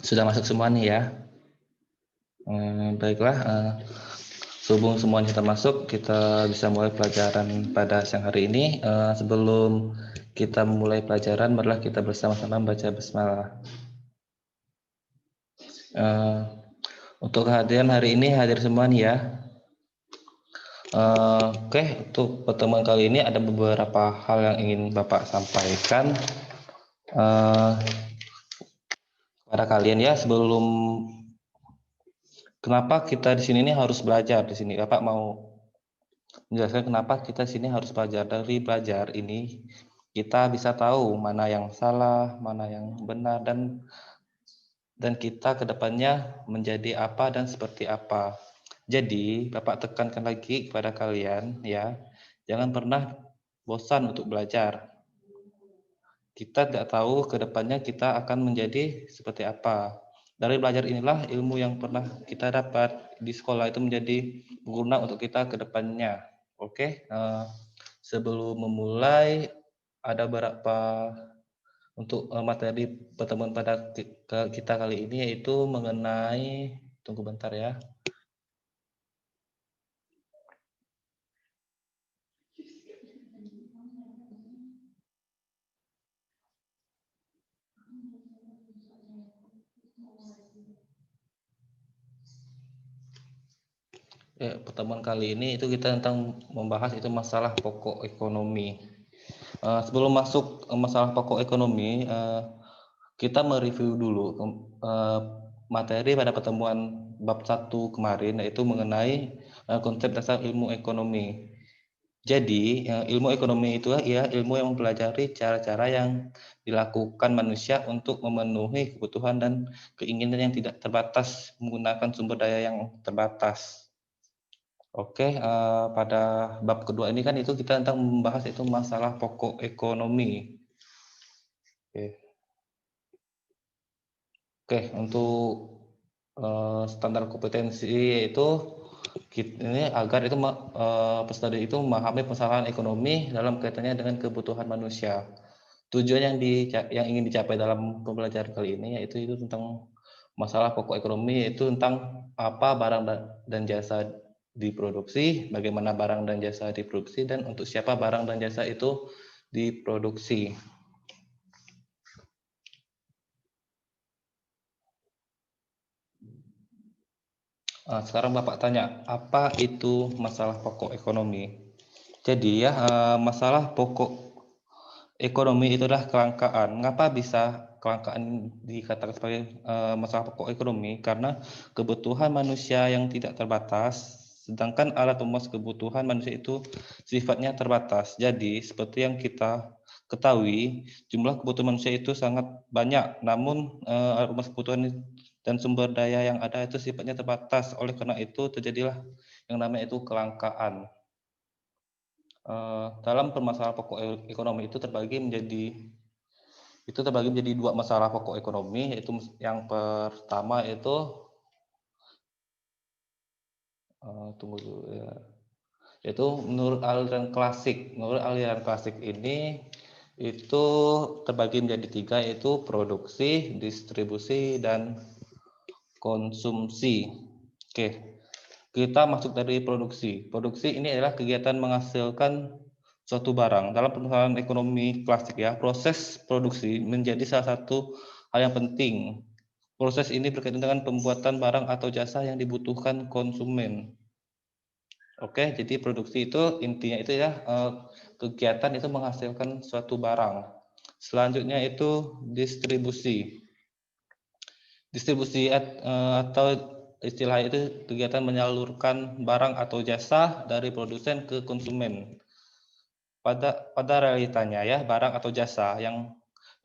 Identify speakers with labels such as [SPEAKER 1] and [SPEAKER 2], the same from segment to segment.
[SPEAKER 1] Sudah masuk semua nih ya. Baiklah, sehubung semuanya sudah masuk, kita bisa mulai pelajaran pada siang hari ini. Sebelum kita mulai pelajaran, marilah kita bersama-sama membaca basmalah. Untuk kehadiran hari ini hadir semua nih ya. Oke, untuk pertemuan kali ini ada beberapa hal yang ingin Bapak sampaikan kepada kalian ya. Sebelum kenapa kita di sini ini harus belajar di sini, Bapak mau menjelaskan kenapa kita di sini harus belajar. Dari belajar ini kita bisa tahu mana yang salah, mana yang benar, dan kita kedepannya menjadi apa dan seperti apa. Jadi Bapak tekankan lagi kepada kalian ya, jangan pernah bosan untuk belajar. Kita tidak tahu ke depannya kita akan menjadi seperti apa. Dari belajar inilah ilmu yang pernah kita dapat di sekolah itu menjadi berguna untuk kita ke depannya. Oke, sebelum memulai ada beberapa untuk materi pertemuan pada kita kali ini yaitu mengenai, tunggu bentar ya. Pertemuan kali ini itu kita tentang membahas itu masalah pokok ekonomi. Sebelum masuk masalah pokok ekonomi, kita mereview dulu materi pada pertemuan bab 1 kemarin, yaitu mengenai konsep dasar ilmu ekonomi. Jadi, ilmu ekonomi itu ya ilmu yang mempelajari cara-cara yang dilakukan manusia untuk memenuhi kebutuhan dan keinginan yang tidak terbatas menggunakan sumber daya yang terbatas. Oke, pada bab kedua ini kan itu kita tentang membahas itu masalah pokok ekonomi. Oke, untuk standar kompetensi itu ini agar itu peserta itu memahami permasalahan ekonomi dalam kaitannya dengan kebutuhan manusia. Tujuan yang ingin dicapai dalam pembelajaran kali ini yaitu itu tentang masalah pokok ekonomi, yaitu tentang apa barang dan jasa diproduksi, bagaimana barang dan jasa diproduksi, dan untuk siapa barang dan jasa itu diproduksi. Sekarang Bapak tanya, apa itu masalah pokok ekonomi? Jadi ya, masalah pokok ekonomi itu adalah kelangkaan. Mengapa bisa kelangkaan dikatakan sebagai masalah pokok ekonomi? Karena kebutuhan manusia yang tidak terbatas, sedangkan alat pemenuh kebutuhan manusia itu sifatnya terbatas. Jadi, seperti yang kita ketahui, jumlah kebutuhan manusia itu sangat banyak, namun alat pemenuh kebutuhan dan sumber daya yang ada itu sifatnya terbatas. Oleh karena itu, terjadilah yang namanya itu kelangkaan. Dalam permasalahan pokok ekonomi itu terbagi menjadi dua masalah pokok ekonomi, yaitu yang pertama itu tunggu dulu ya, yaitu menurut aliran klasik. Menurut aliran klasik ini itu terbagi menjadi tiga, yaitu produksi, distribusi, dan konsumsi. Oke, kita masuk dari produksi. Produksi ini adalah kegiatan menghasilkan suatu barang. Dalam permasalahan ekonomi klasik ya, proses produksi menjadi salah satu hal yang penting. Proses ini berkaitan dengan pembuatan barang atau jasa yang dibutuhkan konsumen. Oke, jadi produksi itu intinya itu ya kegiatan itu menghasilkan suatu barang. Selanjutnya itu distribusi. Distribusi atau istilah itu kegiatan menyalurkan barang atau jasa dari produsen ke konsumen. Pada realitanya ya, barang atau jasa yang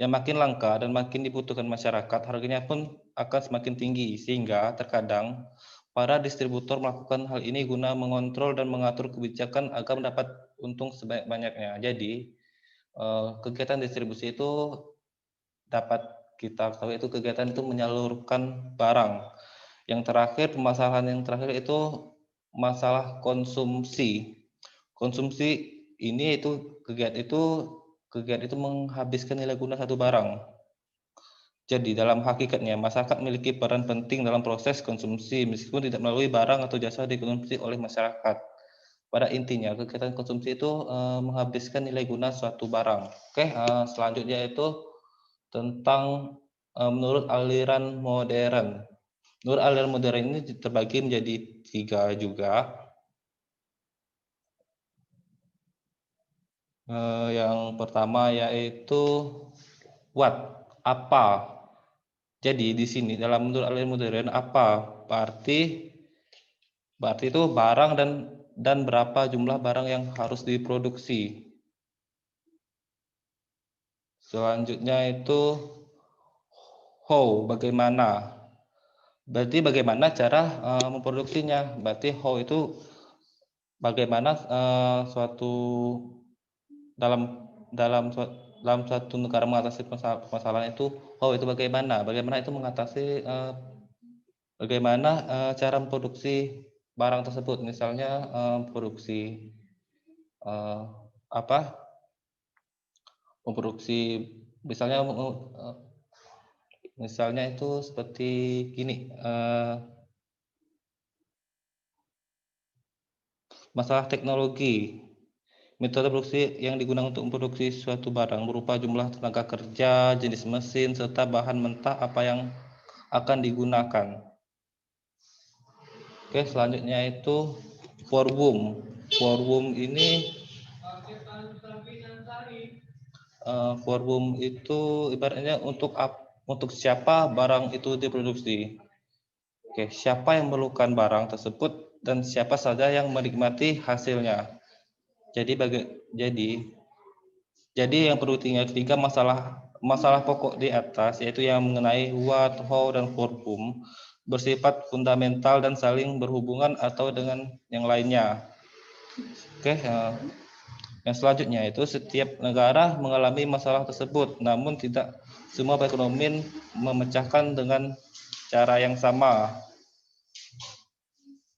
[SPEAKER 1] makin langka dan makin dibutuhkan masyarakat, harganya pun akan semakin tinggi, sehingga terkadang para distributor melakukan hal ini guna mengontrol dan mengatur kebijakan agar mendapat untung sebanyak-banyaknya. Jadi kegiatan distribusi itu dapat kita tahu itu kegiatan itu menyalurkan barang. Yang terakhir, permasalahan yang terakhir itu masalah konsumsi. Konsumsi ini itu kegiatan itu menghabiskan nilai guna satu barang. Jadi dalam hakikatnya masyarakat memiliki peran penting dalam proses konsumsi meskipun tidak melalui barang atau jasa dikonsumsi oleh masyarakat. Pada intinya kegiatan konsumsi itu menghabiskan nilai guna suatu barang. Oke, selanjutnya itu tentang menurut aliran modern. Menurut aliran modern ini terbagi menjadi 3 juga. Yang pertama yaitu what, apa. Jadi di sini dalam menurut aliran modern apa berarti itu barang dan berapa jumlah barang yang harus diproduksi. Selanjutnya itu how, bagaimana. Berarti bagaimana cara memproduksinya. Berarti how itu bagaimana suatu dalam dalam suatu negara mengatasi permasalahan itu how itu bagaimana itu mengatasi bagaimana cara memproduksi barang tersebut. Misalnya produksi apa? Memproduksi misalnya itu seperti gini, masalah teknologi. Metode produksi yang digunakan untuk memproduksi suatu barang berupa jumlah tenaga kerja, jenis mesin, serta bahan mentah apa yang akan digunakan. Oke, selanjutnya itu forwum. Forwum ini forwum itu ibaratnya untuk siapa barang itu diproduksi. Oke, siapa yang memerlukan barang tersebut dan siapa saja yang menikmati hasilnya. Jadi yang perlu diingat 3 masalah pokok di atas yaitu yang mengenai what, how, dan forwum bersifat fundamental dan saling berhubungan atau dengan yang lainnya. Oke, yang selanjutnya itu setiap negara mengalami masalah tersebut, namun tidak semua perekonomian memecahkan dengan cara yang sama.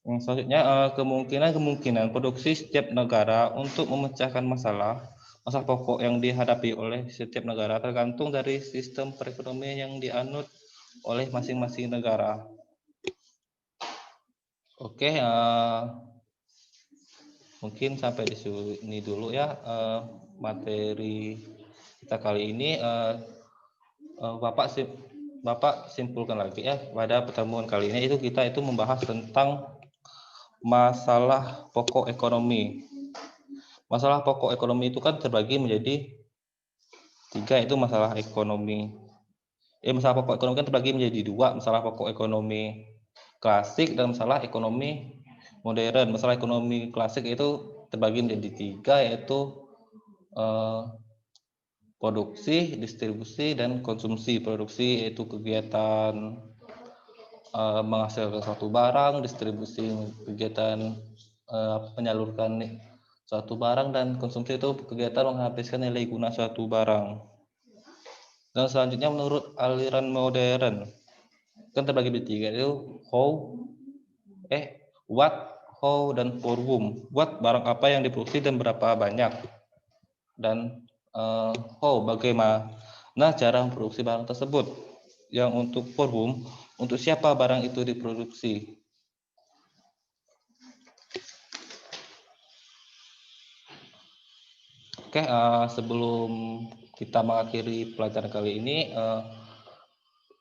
[SPEAKER 1] Yang selanjutnya kemungkinan produksi setiap negara untuk memecahkan masalah pokok yang dihadapi oleh setiap negara tergantung dari sistem perekonomian yang dianut oleh masing-masing negara. Oke, mungkin sampai di sini dulu ya materi kita kali ini. Bapak simpulkan lagi ya pada pertemuan kali ini kita membahas tentang masalah pokok ekonomi. Masalah pokok ekonomi itu kan terbagi menjadi 3, itu masalah ekonomi. Masalah pokok ekonomi kan terbagi menjadi 2, masalah pokok ekonomi klasik dan masalah ekonomi modern. Masalah ekonomi klasik itu terbagi menjadi 3, yaitu produksi, distribusi, dan konsumsi. Produksi yaitu kegiatan menghasilkan suatu barang, distribusi kegiatan menyalurkan suatu barang, dan konsumsi itu kegiatan menghabiskan nilai guna suatu barang. Dan selanjutnya menurut aliran modern kan terbagi menjadi 3, itu what, how, dan forwum. What, barang apa yang diproduksi dan berapa banyak, dan how, bagaimana cara memproduksi barang tersebut. Yang untuk forwum, untuk siapa barang itu diproduksi. Oke, sebelum kita mengakhiri pelajaran kali ini,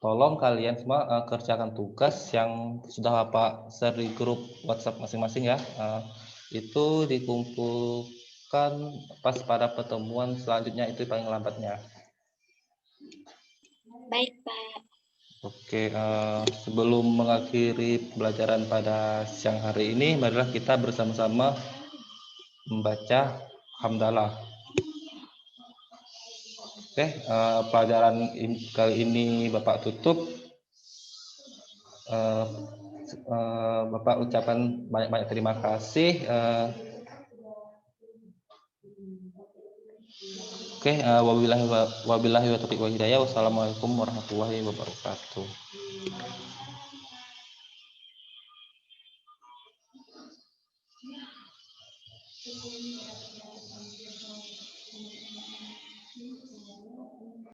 [SPEAKER 1] tolong kalian semua kerjakan tugas yang sudah Bapak share di grup WhatsApp masing-masing ya. Itu dikumpulkan pas pada pertemuan selanjutnya, itu paling lambatnya.
[SPEAKER 2] Baik, Pak.
[SPEAKER 1] Oke, sebelum mengakhiri pelajaran pada siang hari ini, marilah kita bersama-sama membaca hamdalah. Oke, pelajaran kali ini Bapak tutup. Bapak ucapan banyak-banyak terima kasih. Oke, wabillahi wa taufiq wa hidayah. Wassalamualaikum warahmatullahi wabarakatuh.